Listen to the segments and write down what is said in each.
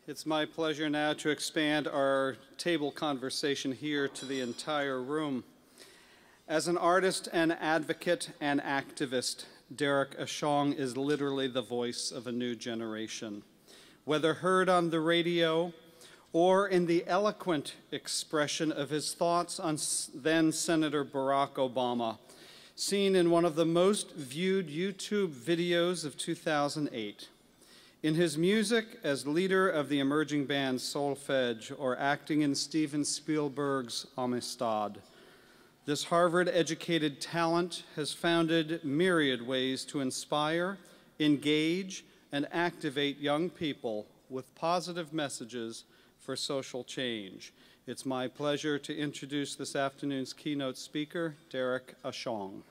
It's my pleasure now to expand our table conversation here to the entire room. As an artist and advocate and activist, Derrick Ashong is literally the voice of a new generation. Whether heard on the radio or in the eloquent expression of his thoughts on then Senator Barack Obama, seen in one of the most viewed YouTube videos of 2008. In his music as leader of the emerging band Soulfège, or acting in Steven Spielberg's Amistad, this Harvard-educated talent has founded myriad ways to inspire, engage, and activate young people with positive messages for social change. It's my pleasure to introduce this afternoon's keynote speaker, Derrick Ashong.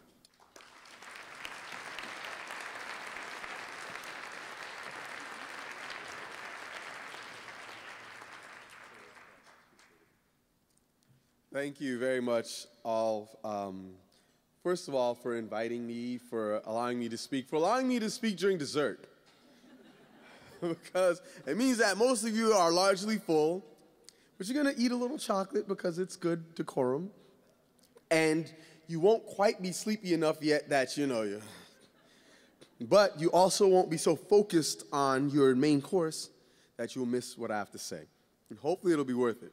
Thank you very much all, first of all, for inviting me, for allowing me to speak, during dessert. Because it means that most of you are largely full, but you're going to eat a little chocolate because it's good decorum, and you won't quite be sleepy enough yet that but you also won't be so focused on your main course that you'll miss what I have to say. And hopefully it'll be worth it.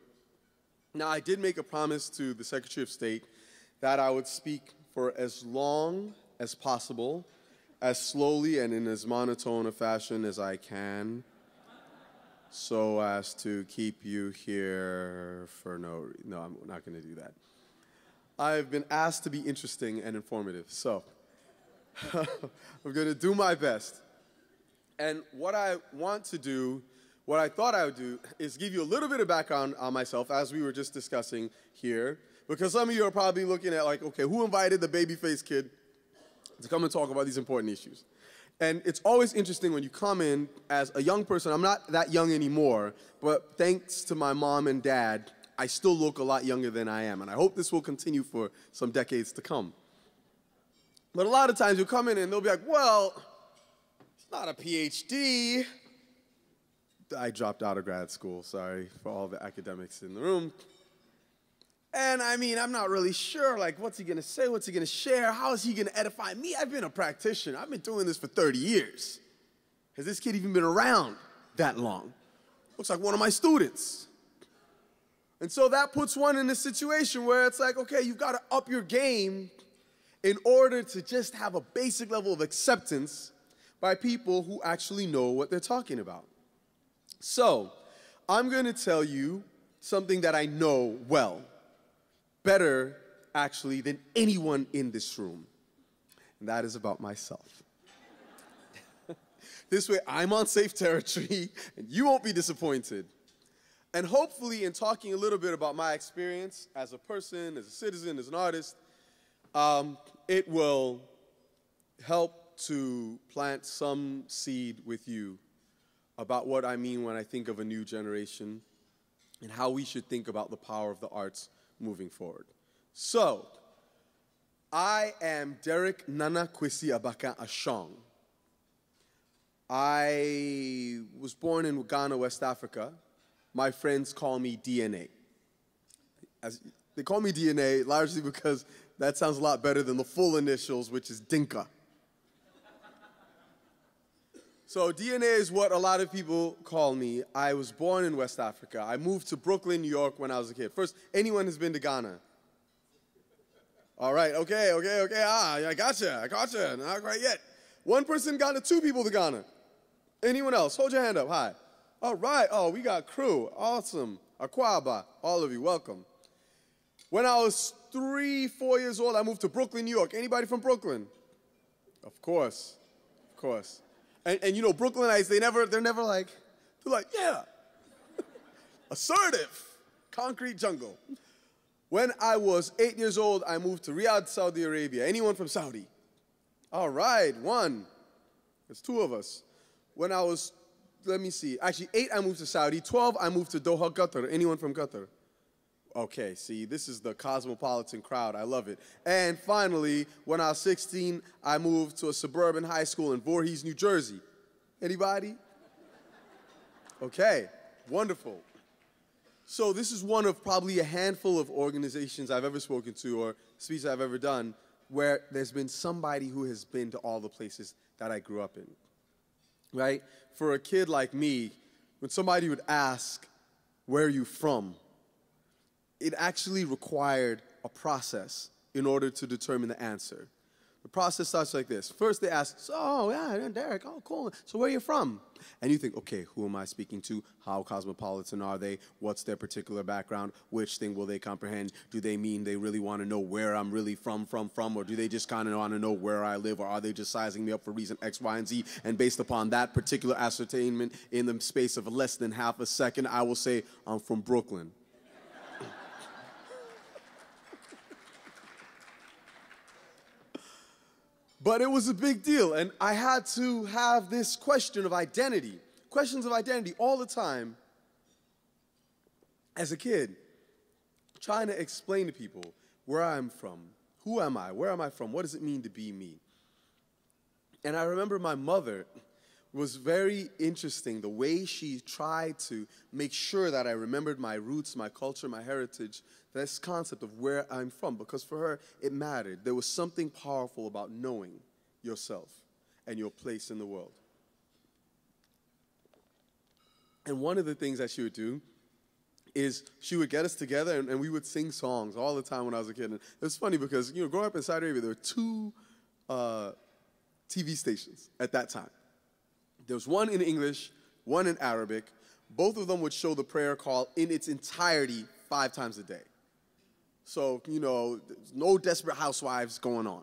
Now, I did make a promise to the Secretary of State that I would speak for as long as possible, as slowly and in as monotone a fashion as I can, so as to keep you here for no, I'm not going to do that. I've been asked to be interesting and informative, so I'm going to do my best. And what I want to do, what I thought I would do, is give you a little bit of background on myself, as we were just discussing here, because some of you are probably looking at like, okay, who invited the baby-faced kid to come and talk about these important issues? And it's always interesting when you come in as a young person. I'm not that young anymore, but thanks to my mom and dad, I still look a lot younger than I am, and I hope this will continue for some decades to come. But a lot of times you'll come in and they'll be like, well, it's not a PhD. I dropped out of grad school, sorry for all the academics in the room. And I mean, I'm not really sure, like, what's he gonna say, what's he gonna share, how is he gonna edify me? I've been a practitioner, I've been doing this for 30 years. Has this kid even been around that long? Looks like one of my students. And so that puts one in a situation where it's like, okay, you've gotta up your game in order to just have a basic level of acceptance by people who actually know what they're talking about. So, I'm going to tell you something that I know well, better actually than anyone in this room, and that is about myself. This way I'm on safe territory and you won't be disappointed. And hopefully in talking a little bit about my experience as a person, as a citizen, as an artist, it will help to plant some seed with you about what I mean when I think of a new generation and how we should think about the power of the arts moving forward. So, I am Derrick Nana Kwesi Abaka Ashong. I was born in Ghana, West Africa. My friends call me DNA. They call me DNA largely because that sounds a lot better than the full initials, which is Dinka. So DNA is what a lot of people call me. I was born in West Africa. I moved to Brooklyn, New York when I was a kid. First, anyone has been to Ghana? All right, okay. I gotcha. Not quite yet. One person to Ghana, two people to Ghana. Anyone else? Hold your hand up, hi. All right, oh, we got crew, awesome. Akwaba, all of you, welcome. When I was 3, 4 years old, I moved to Brooklyn, New York. Anybody from Brooklyn? Of course. And you know, Brooklynites, they're never like, yeah, assertive, concrete jungle. When I was 8 years old, I moved to Riyadh, Saudi Arabia. Anyone from Saudi? All right, one. There's two of us. When I was, let me see, actually 8, I moved to Saudi. 12, I moved to Doha, Qatar. Anyone from Qatar? Okay, see, this is the cosmopolitan crowd. I love it. And finally, when I was 16, I moved to a suburban high school in Voorhees, New Jersey. Anybody? Okay. Wonderful. So this is one of probably a handful of organizations I've ever spoken to or speeches I've ever done where there's been somebody who has been to all the places that I grew up in, right? For a kid like me, when somebody would ask, where are you from? It actually required a process in order to determine the answer. The process starts like this. First they ask, oh, yeah, Derrick, oh, cool. So where are you from? And you think, okay, who am I speaking to? How cosmopolitan are they? What's their particular background? Which thing will they comprehend? Do they mean they really want to know where I'm really from? Or do they just kind of want to know where I live? Or are they just sizing me up for reason X, Y, and Z? And based upon that particular ascertainment, in the space of less than half a second, I will say, I'm from Brooklyn. But it was a big deal, and I had to have this question of identity, questions of identity all the time as a kid, trying to explain to people where I'm from, who am I, where am I from, what does it mean to be me? And I remember my mother was very interesting, the way she tried to make sure that I remembered my roots, my culture, my heritage, this concept of where I'm from, because for her, it mattered. There was something powerful about knowing yourself and your place in the world. And one of the things that she would do is she would get us together and we would sing songs all the time when I was a kid. And it was funny because, growing up in Saudi Arabia, there were two TV stations at that time. There was one in English, one in Arabic. Both of them would show the prayer call in its entirety 5 times a day. So, there's no desperate housewives going on.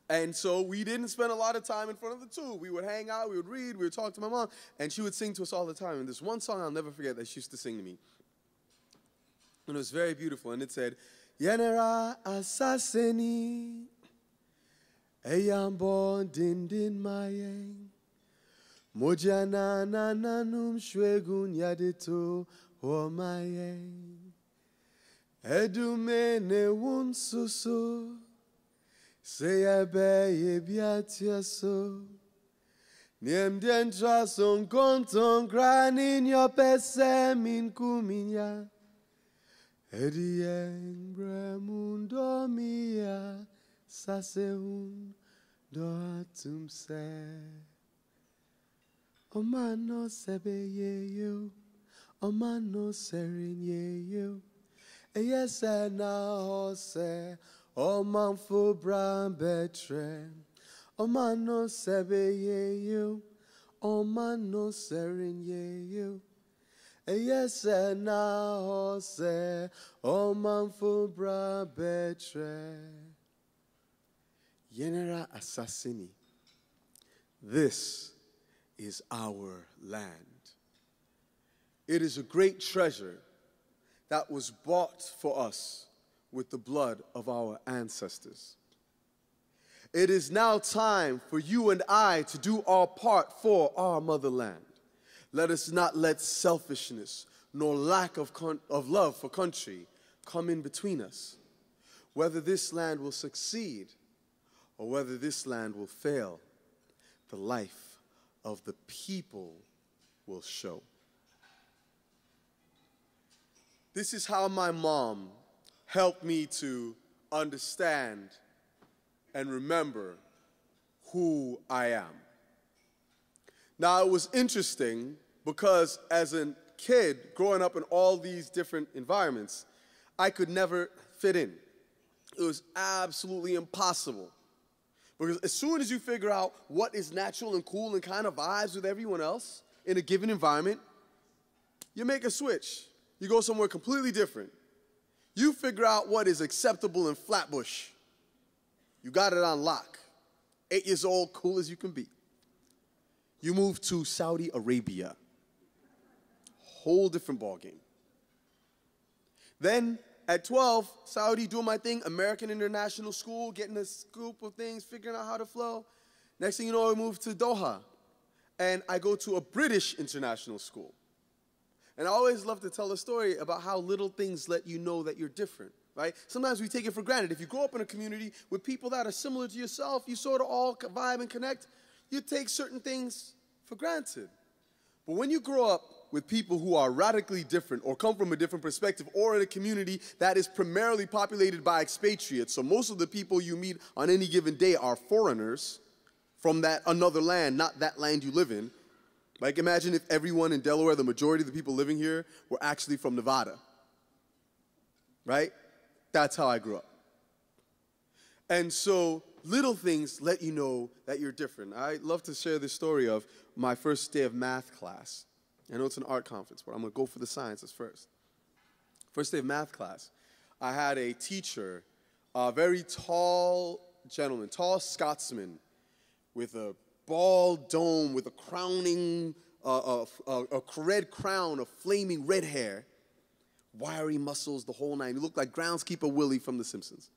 And so we didn't spend a lot of time in front of the two. We would hang out, we would read, we would talk to my mom, and she would sing to us all the time. And there's one song I'll never forget that she used to sing to me. And it was very beautiful, and it said, Yenera asaseni, eyambo dindin mayeng, mojana nananum shwegun yadeto homayeng. Edume ne wun susu, seyebe yebiatiaso. Niem dentra son konton granin yo pese min kuminya. Edien bremundo mia saseun doatum se. Omano sebe ye yo, omano serin ye yo. Yes, and now say, oh, man, for brown betre, oh, man, no sebe ye you, oh, man, no serin ye you. Yes, and now say, oh, man, for brown betre. Yenera assassini. This is our land. It is a great treasure that was bought for us with the blood of our ancestors. It is now time for you and I to do our part for our motherland. Let us not let selfishness nor lack of love for country come in between us. Whether this land will succeed or whether this land will fail, the life of the people will show. This is how my mom helped me to understand and remember who I am. Now, it was interesting because as a kid growing up in all these different environments, I could never fit in. It was absolutely impossible. Because as soon as you figure out what is natural and cool and kind of vibes with everyone else in a given environment, you make a switch. You go somewhere completely different. You figure out what is acceptable in Flatbush. You got it on lock. 8 years old, cool as you can be. You move to Saudi Arabia. Whole different ballgame. Then at 12, Saudi, doing my thing, American International School, getting a scoop of things, figuring out how to flow. Next thing you know, I move to Doha. And I go to a British international school. And I always love to tell a story about how little things let you know that you're different, right? Sometimes we take it for granted. If you grow up in a community with people that are similar to yourself, you sort of all vibe and connect, you take certain things for granted. But when you grow up with people who are radically different or come from a different perspective or in a community that is primarily populated by expatriates. So most of the people you meet on any given day are foreigners from that another land, not that land you live in. Like imagine if everyone in Delaware, the majority of the people living here, were actually from Nevada. Right? That's how I grew up. And so little things let you know that you're different. I love to share this story of my first day of math class. I know it's an art conference, but I'm going to go for the sciences first. First day of math class, I had a teacher, a very tall gentleman, tall Scotsman, with a bald dome, with a crowning, a red crown of flaming red hair, wiry muscles, the whole nine. He looked like groundskeeper Willie from The Simpsons.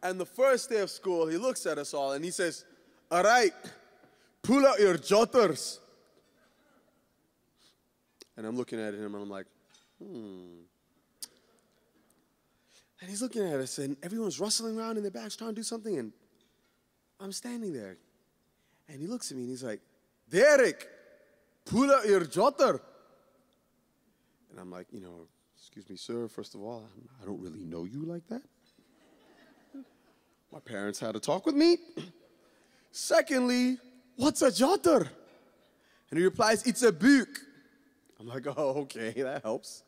And the first day of school, he looks at us all and he says, "All right, pull out your jotters." And I'm looking at him and I'm like, And he's looking at us and everyone's rustling around in their bags trying to do something, and I'm standing there. And he looks at me and he's like, "Derrick, pull out your jotter." And I'm like, "Excuse me, sir, first of all, I don't really know you like that. My parents had a talk with me. Secondly, what's a jotter?" And he replies, "It's a book." I'm like, "Oh, okay, that helps."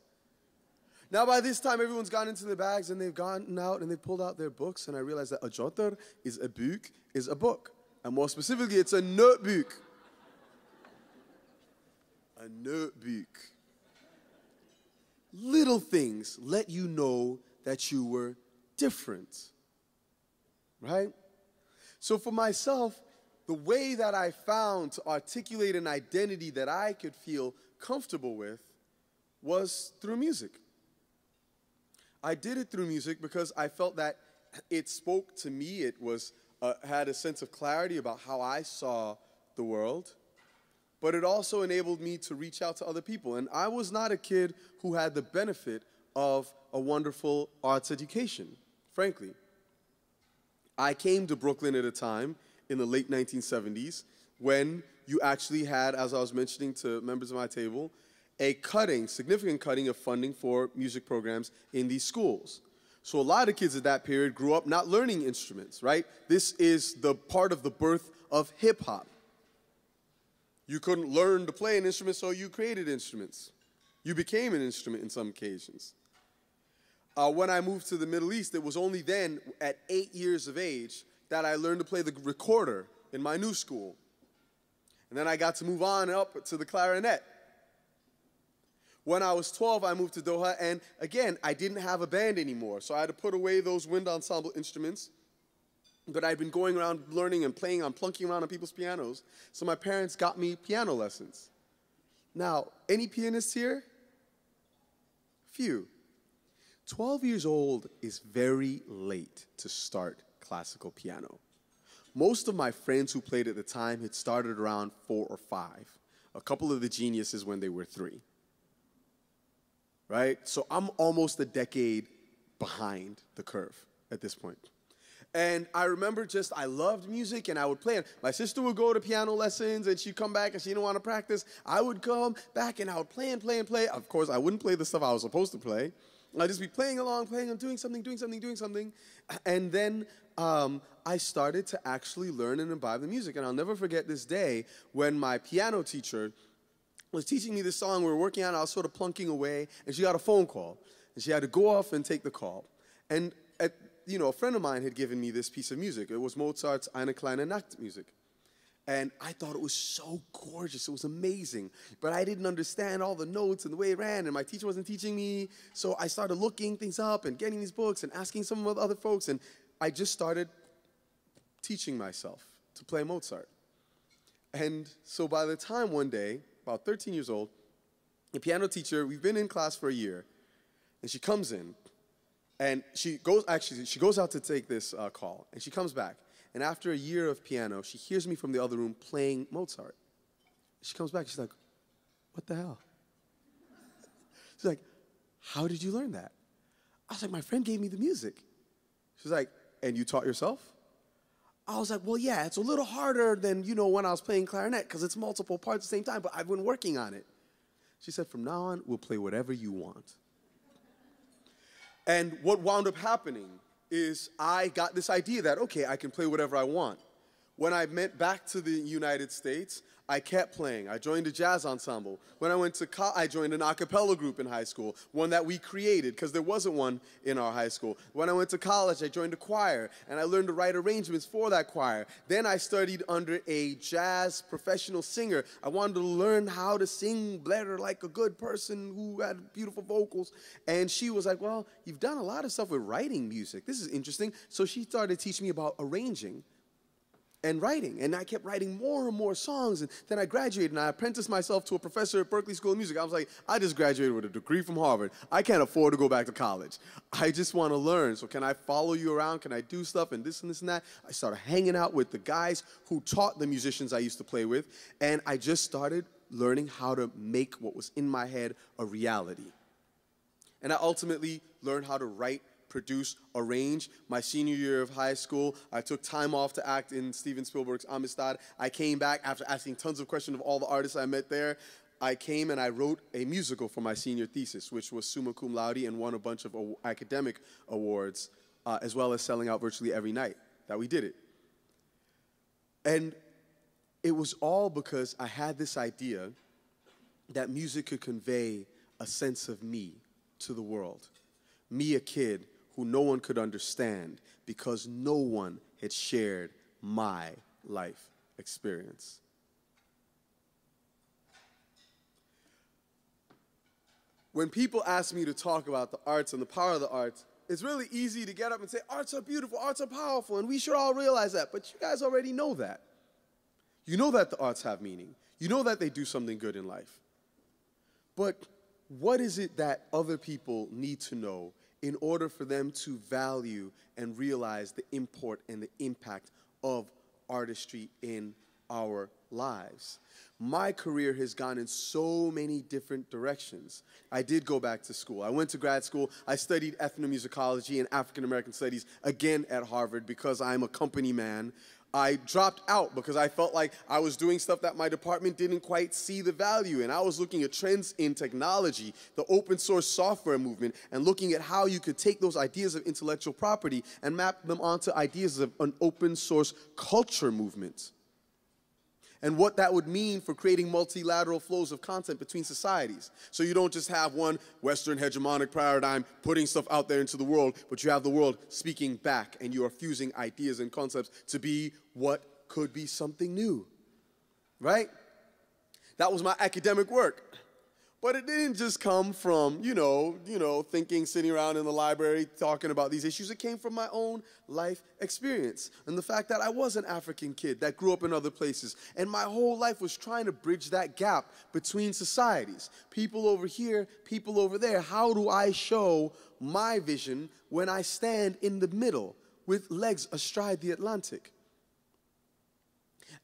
Now, by this time, everyone's gone into their bags and they've gone out and they pulled out their books, and I realized that a jotter is a book, is a book. And more specifically, it's a notebook. A notebook. Little things let you know that you were different. Right? So for myself, the way that I found to articulate an identity that I could feel comfortable with was through music. I did it through music because I felt that it spoke to me. It was had a sense of clarity about how I saw the world. But it also enabled me to reach out to other people. And I was not a kid who had the benefit of a wonderful arts education, frankly. I came to Brooklyn at a time in the late 1970s when you actually had, as I was mentioning to members of my table, a significant cutting of funding for music programs in these schools. So a lot of kids at that period grew up not learning instruments, right? This is the part of the birth of hip-hop. You couldn't learn to play an instrument, so you created instruments. You became an instrument in some occasions. When I moved to the Middle East, it was only then, at 8 years of age, that I learned to play the recorder in my new school. And then I got to move on up to the clarinet. When I was 12, I moved to Doha, and again, I didn't have a band anymore, so I had to put away those wind ensemble instruments. But I'd been going around learning and playing on, plunking around on people's pianos, so my parents got me piano lessons. Now, any pianists here? Few. 12 years old is very late to start classical piano. Most of my friends who played at the time had started around 4 or 5. A couple of the geniuses when they were 3. Right? So I'm almost a decade behind the curve at this point. And I remember I loved music and I would play. My sister would go to piano lessons and she'd come back and she didn't want to practice. I would come back and I would play and play and play. Of course, I wouldn't play the stuff I was supposed to play. I'd just be playing along, playing and doing something. And then I started to actually learn and imbibe the music. And I'll never forget this day when my piano teacher was teaching me this song we were working on. I was sort of plunking away, and she got a phone call. And she had to go off and take the call. And a friend of mine had given me this piece of music. It was Mozart's Eine kleine Nacht music. And I thought it was so gorgeous. It was amazing. But I didn't understand all the notes and the way it ran, and my teacher wasn't teaching me. So I started looking things up and getting these books and asking some of the other folks. And I just started teaching myself to play Mozart. And so by the time one day, about 13 years old, the piano teacher, we've been in class for a year, and she comes in, and she goes out to take this call, and she comes back. And after a year of piano, she hears me from the other room playing Mozart. She comes back, she's like, "What the hell?" She's like, "How did you learn that?" I was like, "My friend gave me the music." She's like, "And you taught yourself?" I was like, well, yeah, it's a little harder than, when I was playing clarinet because it's multiple parts at the same time, but I've been working on it. She said, from now on, we'll play whatever you want. And what wound up happening is I got this idea that, okay, I can play whatever I want. When I went back to the United States, I kept playing. I joined a jazz ensemble. When I went to college, I joined an a cappella group in high school, one that we created because there wasn't one in our high school. When I went to college, I joined a choir, and I learned to write arrangements for that choir. Then I studied under a jazz professional singer. I wanted to learn how to sing better like a good person who had beautiful vocals. And she was like, well, you've done a lot of stuff with writing music. This is interesting. So she started teaching me about arranging and writing, and I kept writing more and more songs, and then I graduated, and I apprenticed myself to a professor at Berklee School of Music. I was like, I just graduated with a degree from Harvard. I can't afford to go back to college. I just want to learn, so can I follow you around? Can I do stuff and this and this and that? I started hanging out with the guys who taught the musicians I used to play with, and I just started learning how to make what was in my head a reality. And I ultimately learned how to write, produce, arrange. My senior year of high school, I took time off to act in Steven Spielberg's Amistad. I came back after asking tons of questions of all the artists I met there. I came and I wrote a musical for my senior thesis, which was summa cum laude and won a bunch of academic awards, as well as selling out virtually every night that we did it. And it was all because I had this idea that music could convey a sense of me to the world. Me, a kid who no one could understand because no one had shared my life experience. When people ask me to talk about the arts and the power of the arts, it's really easy to get up and say, arts are beautiful, arts are powerful, and we should all realize that. But you guys already know that. You know that the arts have meaning. You know that they do something good in life. But what is it that other people need to know in order for them to value and realize the import and the impact of artistry in our lives? My career has gone in so many different directions. I did go back to school. I went to grad school. I studied ethnomusicology and African American studies again at Harvard because I'm a company man. I dropped out because I felt like I was doing stuff that my department didn't quite see the value in. I was looking at trends in technology, the open source software movement, and looking at how you could take those ideas of intellectual property and map them onto ideas of an open source culture movement. And what that would mean for creating multilateral flows of content between societies. So you don't just have one Western hegemonic paradigm putting stuff out there into the world, but you have the world speaking back, and you are fusing ideas and concepts to be what could be something new, right? That was my academic work. But it didn't just come from, thinking, sitting around in the library, talking about these issues. It came from my own life experience and the fact that I was an African kid that grew up in other places. And my whole life was trying to bridge that gap between societies. People over here, people over there. How do I show my vision when I stand in the middle with legs astride the Atlantic?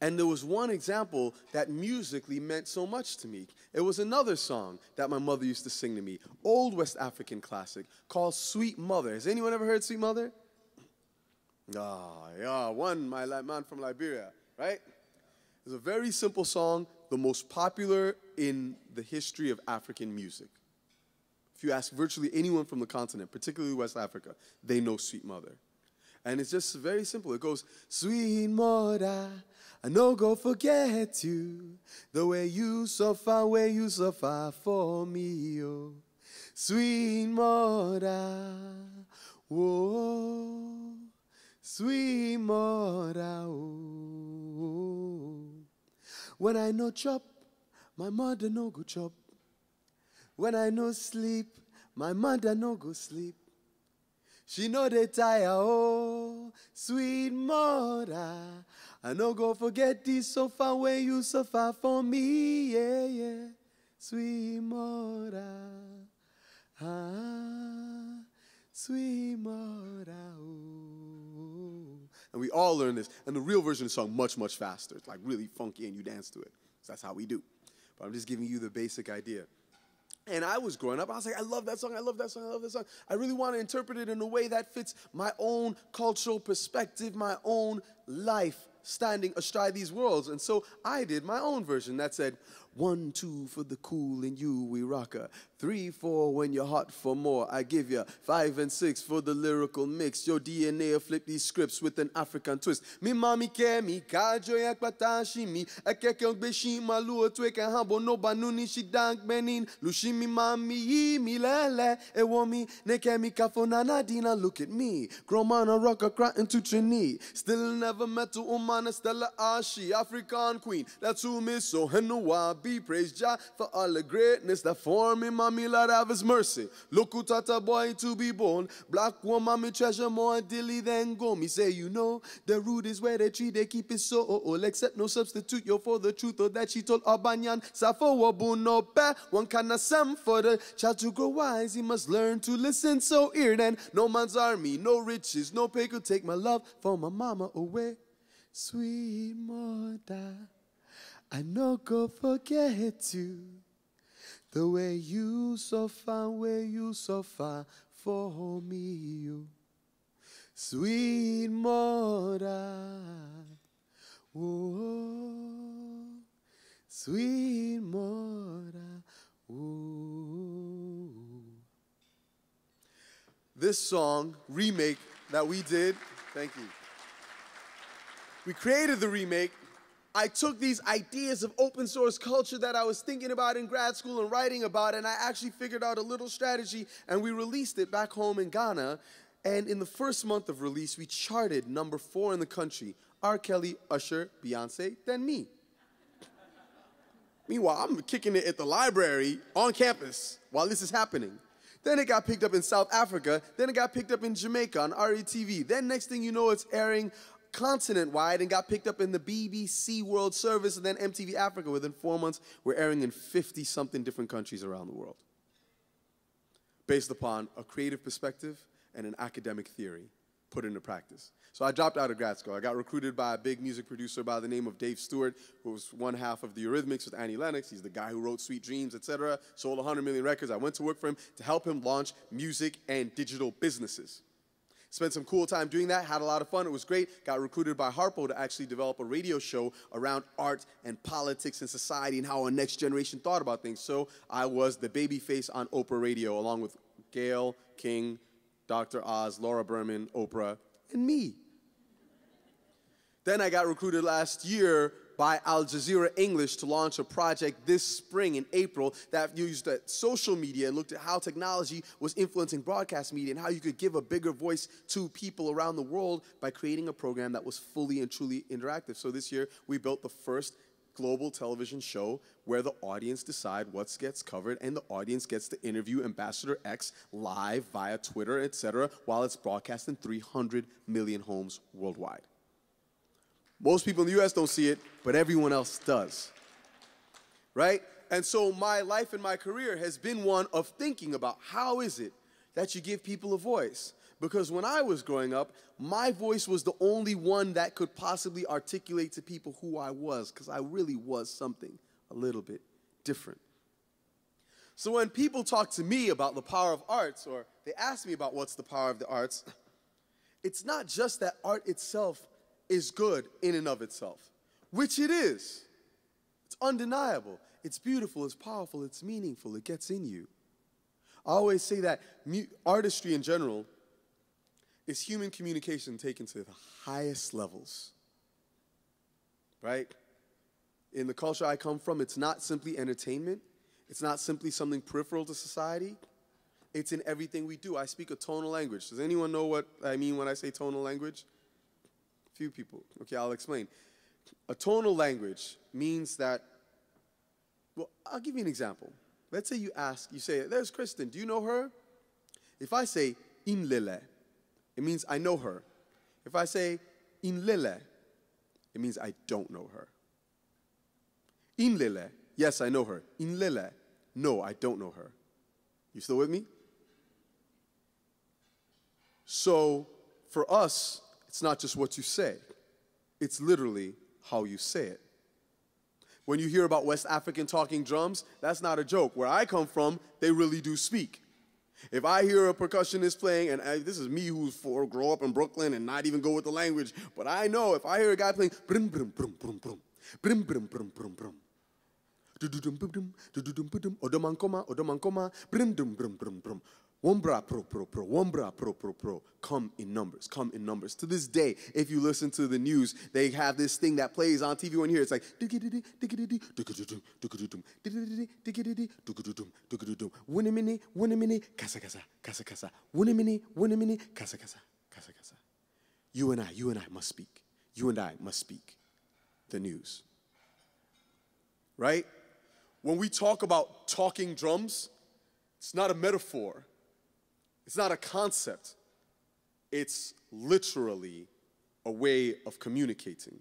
And there was one example that musically meant so much to me. It was another song that my mother used to sing to me, old West African classic called Sweet Mother. Has anyone ever heard Sweet Mother? My man from Liberia, right? It's a very simple song, the most popular in the history of African music. If you ask virtually anyone from the continent, particularly West Africa, they know Sweet Mother. And it's just very simple. It goes, sweet mother, I no go forget you, the way you suffer for me, oh. Sweet mother, whoa, sweet mother, oh. When I no chop, my mother no go chop. When I no sleep, my mother no go sleep. She know they tire, oh, sweet mother. I no go forget this suffer where you suffer for me, yeah, yeah. Sweet mother, sweet mother, oh. And we all learn this. And the real version of the song much, much faster. It's like really funky and you dance to it. So that's how we do. But I'm just giving you the basic idea. And I was growing up, I was like, I love that song, I love that song, I love that song. I really want to interpret it in a way that fits my own cultural perspective, my own life standing astride these worlds. And so I did my own version that said, 1, 2 for the cool and you, we rocker. 3, 4 when you're hot for more, I give you. 5 and 6 for the lyrical mix. Your DNA will flip these scripts with an African twist. Mi mami ke mi kajo yak patashi mi. Akeke yung beshi malu otwe ke habo no banuni shidank benin. Lushi mi mami yi mi lele. Ewo mi neke mi kafona nadina. Look at me. Gromana rocker crying to Trini. Still never met to Umana Stella Ashi. African queen. That's who miss so Henua. Be praised Jah for all the greatness that form him. Mommy, Lord have his mercy. Look who taught a boy to be born. Black woman, me treasure more dilly than go. Me say, you know, the root is where the tree they keep it so. All except no substitute yo for the truth. Or that she told Abanyan. Safo wabu no pe. One kind of sam for the child to grow wise. He must learn to listen. So here then, no man's army, no riches, no pay could take my love from my mama away. Sweet mother, I no go forget you. The way you suffer, where you suffer for me, you. Sweet mother, oh, sweet mother, oh. This song, remake that we did, thank you. We created the remake. I took these ideas of open source culture that I was thinking about in grad school and writing about, and I actually figured out a little strategy, and we released it back home in Ghana. And in the first month of release, we charted number 4 in the country. R. Kelly, Usher, Beyonce, then me. Meanwhile, I'm kicking it at the library on campus while this is happening. Then it got picked up in South Africa. Then it got picked up in Jamaica on RETV. Then next thing you know, it's airing continent-wide and got picked up in the BBC World Service and then MTV Africa. Within 4 months, we're airing in 50-something different countries around the world, based upon a creative perspective and an academic theory put into practice. So I dropped out of grad school. I got recruited by a big music producer by the name of Dave Stewart, who was one half of the Eurythmics with Annie Lennox. He's the guy who wrote Sweet Dreams, etc., sold 100 million records. I went to work for him to help him launch music and digital businesses. Spent some cool time doing that, had a lot of fun, it was great. Got recruited by Harpo to actually develop a radio show around art and politics and society and how our next generation thought about things. So I was the baby face on Oprah Radio, along with Gayle King, Dr. Oz, Laura Berman, Oprah, and me. Then I got recruited last year by Al Jazeera English to launch a project this spring in April that used social media and looked at how technology was influencing broadcast media and how you could give a bigger voice to people around the world by creating a program that was fully and truly interactive. So this year, we built the first global television show where the audience decide what gets covered and the audience gets to interview Ambassador X live via Twitter, etc., while it's broadcast in 300 million homes worldwide. Most people in the U.S. don't see it, but everyone else does, right? And so my life and my career has been one of thinking about how is it that you give people a voice? Because when I was growing up, my voice was the only one that could possibly articulate to people who I was, because I really was something a little bit different. So when people talk to me about the power of arts, or they ask me about what's the power of the arts, it's not just that art itself is good in and of itself, which it is. It's undeniable. It's beautiful, it's powerful, it's meaningful, it gets in you. I always say that artistry in general is human communication taken to the highest levels, right? In the culture I come from, it's not simply entertainment. It's not simply something peripheral to society. It's in everything we do. I speak a tonal language. Does anyone know what I mean when I say tonal language? Few people. Okay, I'll explain. A tonal language means that, well, I'll give you an example. Let's say you say, there's Kristen, do you know her? If I say, inlele, it means I know her. If I say, inlele, it means I don't know her. Inlele, yes, I know her. Inlele, no, I don't know her. You still with me? So, for us, it's not just what you say. It's literally how you say it. When you hear about West African talking drums, that's not a joke. Where I come from, they really do speak. If I hear a percussionist playing, and this is me who's grow up in Brooklyn and not even go with the language, but I know if I hear a guy playing brum brum brum brum brum brum brum brum brum brum odomankoma brum brum brum brum brum wombra pro pro pro wombra pro pro pro come in numbers, come in numbers. To this day, if you listen to the news, they have this thing that plays on TV when you hear it's like you and I must speak. You and I must speak the news. Right? When we talk about talking drums, it's not a metaphor. It's not a concept. It's literally a way of communicating.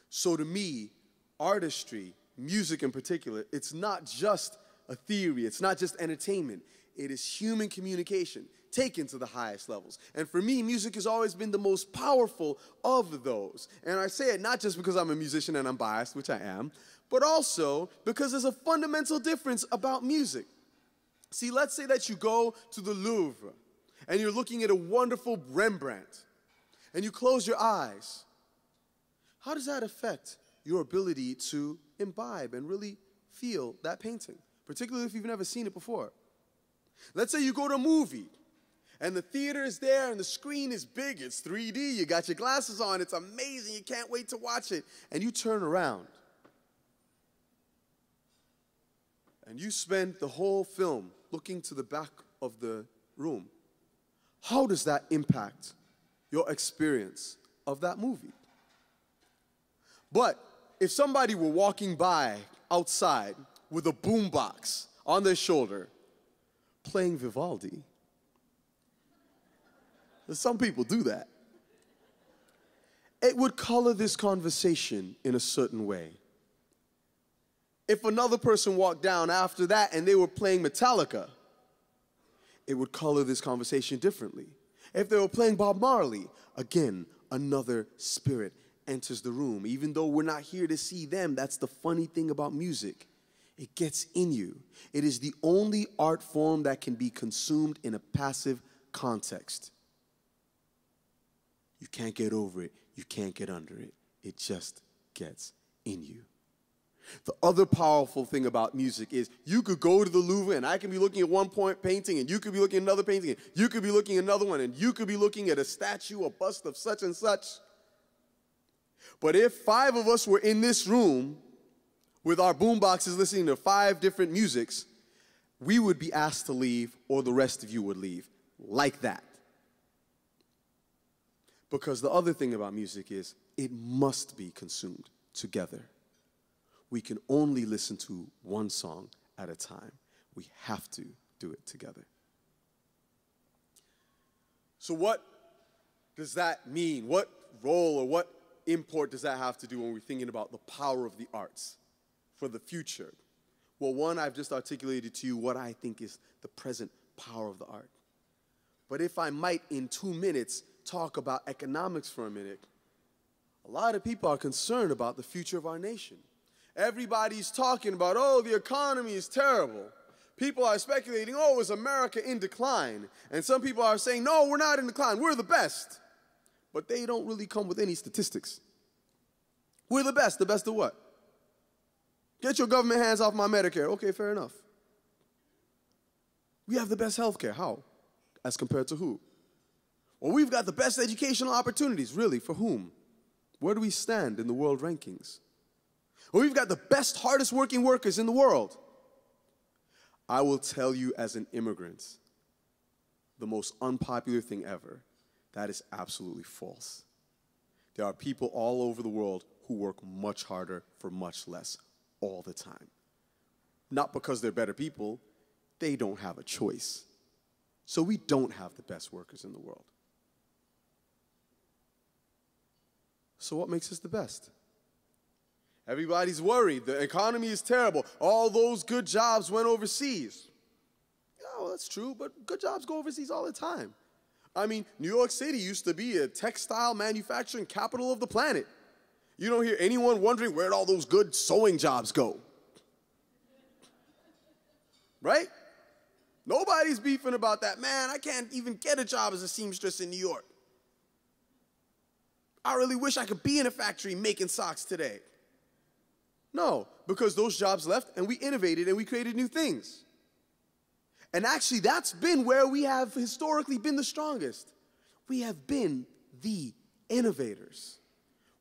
So to me, artistry, music in particular, it's not just a theory. It's not just entertainment. It is human communication taken to the highest levels. And for me, music has always been the most powerful of those. And I say it not just because I'm a musician and I'm biased, which I am, but also because there's a fundamental difference about music. See, let's say that you go to the Louvre and you're looking at a wonderful Rembrandt and you close your eyes. How does that affect your ability to imbibe and really feel that painting, particularly if you've never seen it before? Let's say you go to a movie and the theater is there and the screen is big, it's 3D, you got your glasses on, it's amazing, you can't wait to watch it, and you turn around and you spend the whole film looking to the back of the room. How does that impact your experience of that movie? But if somebody were walking by outside with a boombox on their shoulder playing Vivaldi, some people do that, it would color this conversation in a certain way. If another person walked down after that and they were playing Metallica, it would color this conversation differently. If they were playing Bob Marley, again, another spirit enters the room. Even though we're not here to see them, that's the funny thing about music. It gets in you. It is the only art form that can be consumed in a passive context. You can't get over it. You can't get under it. It just gets in you. The other powerful thing about music is you could go to the Louvre and I can be looking at one point painting and you could be looking at another painting and you could be looking at another one and you could be looking at a statue, a bust of such and such. But if 5 of us were in this room with our boomboxes listening to 5 different musics, we would be asked to leave or the rest of you would leave like that. Because the other thing about music is it must be consumed together. We can only listen to one song at a time. We have to do it together. So what does that mean? What role or what import does that have to do when we're thinking about the power of the arts for the future? Well, one, I've just articulated to you what I think is the present power of the art. But if I might, in 2 minutes, talk about economics for a minute, a lot of people are concerned about the future of our nation. Everybody's talking about, oh, the economy is terrible. People are speculating, oh, is America in decline? And some people are saying, no, we're not in decline. We're the best. But they don't really come with any statistics. We're the best. The best of what? Get your government hands off my Medicare. Okay, fair enough. We have the best health care. How? As compared to who? Well, we've got the best educational opportunities. Really, for whom? Where do we stand in the world rankings? Well, we've got the best, hardest working workers in the world. I will tell you as an immigrant, the most unpopular thing ever, that is absolutely false. There are people all over the world who work much harder for much less all the time. Not because they're better people, they don't have a choice. So we don't have the best workers in the world. So what makes us the best? Everybody's worried. The economy is terrible. All those good jobs went overseas. Yeah, well, that's true, but good jobs go overseas all the time. I mean, New York City used to be a textile manufacturing capital of the planet. You don't hear anyone wondering where'd all those good sewing jobs go. Right? Nobody's beefing about that. Man, I can't even get a job as a seamstress in New York. I really wish I could be in a factory making socks today. No, because those jobs left and we innovated and we created new things. And actually, that's been where we have historically been the strongest. We have been the innovators.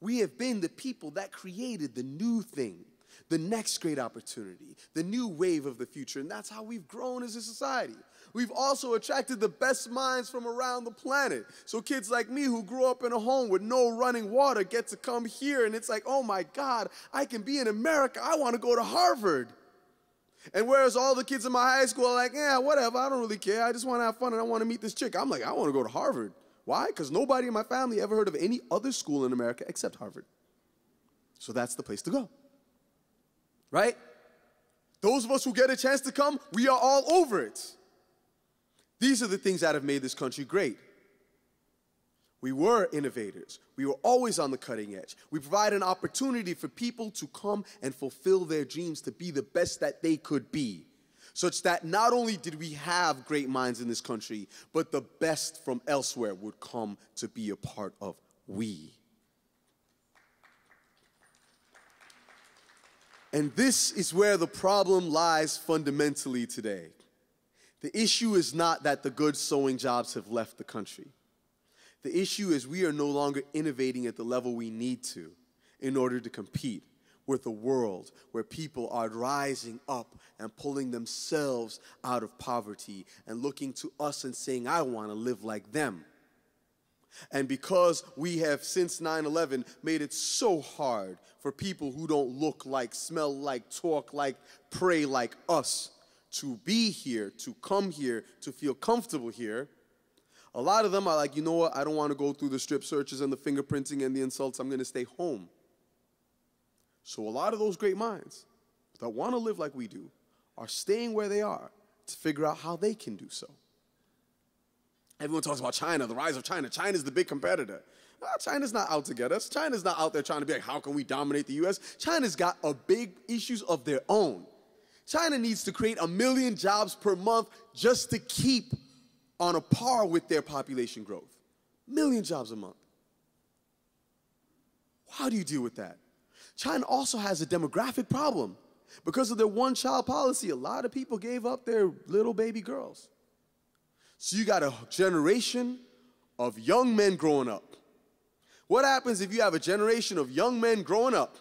We have been the people that created the new thing, the next great opportunity, the new wave of the future. And that's how we've grown as a society. We've also attracted the best minds from around the planet. So kids like me who grew up in a home with no running water get to come here, and it's like, oh my God, I can be in America. I want to go to Harvard. And whereas all the kids in my high school are like, yeah, whatever, I don't really care. I just want to have fun and I want to meet this chick. I'm like, I want to go to Harvard. Why? Because nobody in my family ever heard of any other school in America except Harvard. So that's the place to go. Right? Those of us who get a chance to come, we are all over it. These are the things that have made this country great. We were innovators. We were always on the cutting edge. We provide an opportunity for people to come and fulfill their dreams to be the best that they could be, such that not only did we have great minds in this country, but the best from elsewhere would come to be a part of we. And this is where the problem lies fundamentally today. The issue is not that the good sewing jobs have left the country. The issue is we are no longer innovating at the level we need to in order to compete with a world where people are rising up and pulling themselves out of poverty and looking to us and saying, I want to live like them. And because we have, since 9/11, made it so hard for people who don't look like, smell like, talk like, pray like us to be here, to come here, to feel comfortable here, a lot of them are like, you know what, I don't want to go through the strip searches and the fingerprinting and the insults. I'm going to stay home. So a lot of those great minds that want to live like we do are staying where they are to figure out how they can do so. Everyone talks about China, the rise of China. China's the big competitor. China's not out to get us. China's not out there trying to be like, how can we dominate the U.S.? China's got big issues of their own. China needs to create 1 million jobs per month just to keep on a par with their population growth. 1 million jobs a month. How do you deal with that? China also has a demographic problem. Because of their one-child policy, a lot of people gave up their little baby girls. So you got a generation of young men growing up. What happens if you have a generation of young men growing up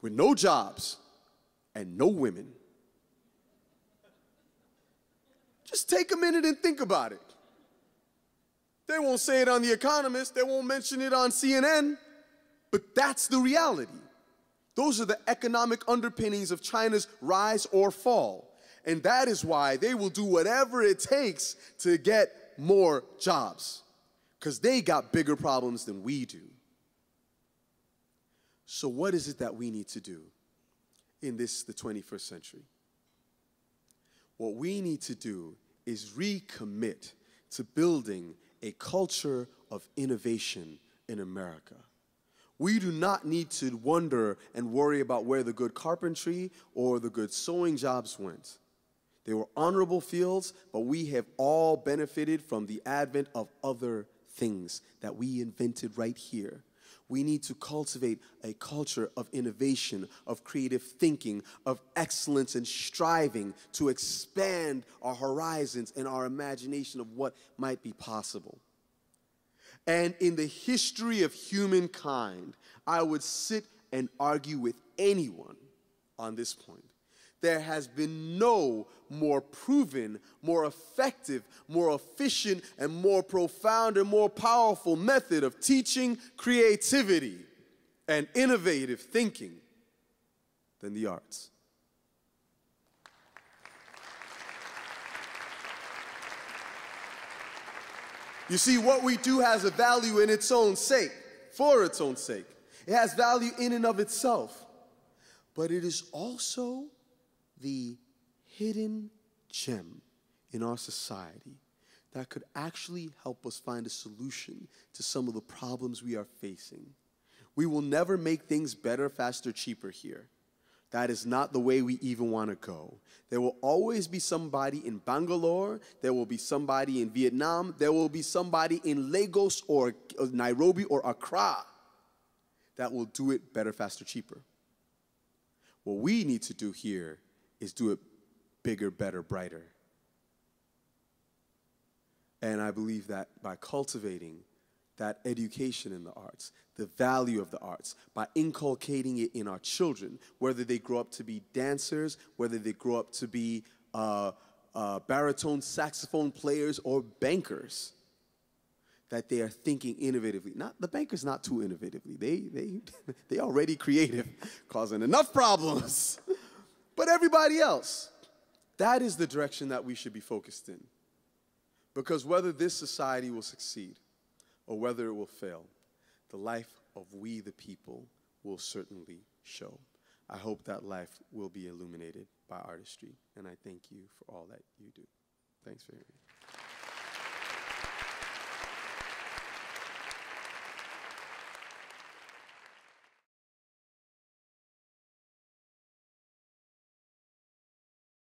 with no jobs and no women? Just take a minute and think about it. They won't say it on The Economist. They won't mention it on CNN. But that's the reality. Those are the economic underpinnings of China's rise or fall. And that is why they will do whatever it takes to get more jobs. Because they got bigger problems than we do. So what is it that we need to do in the 21st century? What we need to do is recommit to building a culture of innovation in America. We do not need to wonder and worry about where the good carpentry or the good sewing jobs went. They were honorable fields, but we have all benefited from the advent of other things that we invented right here. We need to cultivate a culture of innovation, of creative thinking, of excellence and striving to expand our horizons and our imagination of what might be possible. And in the history of humankind, I would sit and argue with anyone on this point. There has been no more proven, more effective, more efficient, and more profound and more powerful method of teaching creativity and innovative thinking than the arts. You see, what we do has a value in its own sake, for its own sake. It has value in and of itself. But it is also the hidden gem in our society that could actually help us find a solution to some of the problems we are facing. We will never make things better, faster, cheaper here. That is not the way we even want to go. There will always be somebody in Bangalore. There will be somebody in Vietnam. There will be somebody in Lagos or Nairobi or Accra that will do it better, faster, cheaper. What we need to do here is do it bigger, better, brighter. And I believe that by cultivating that education in the arts, the value of the arts, by inculcating it in our children, whether they grow up to be dancers, whether they grow up to be baritone saxophone players or bankers, that they are thinking innovatively. The bankers not too innovatively. They already creative, causing enough problems. But everybody else, that is the direction that we should be focused in. Because whether this society will succeed or whether it will fail, the life of we the people will certainly show. I hope that life will be illuminated by artistry, and I thank you for all that you do. Thanks for hearing me.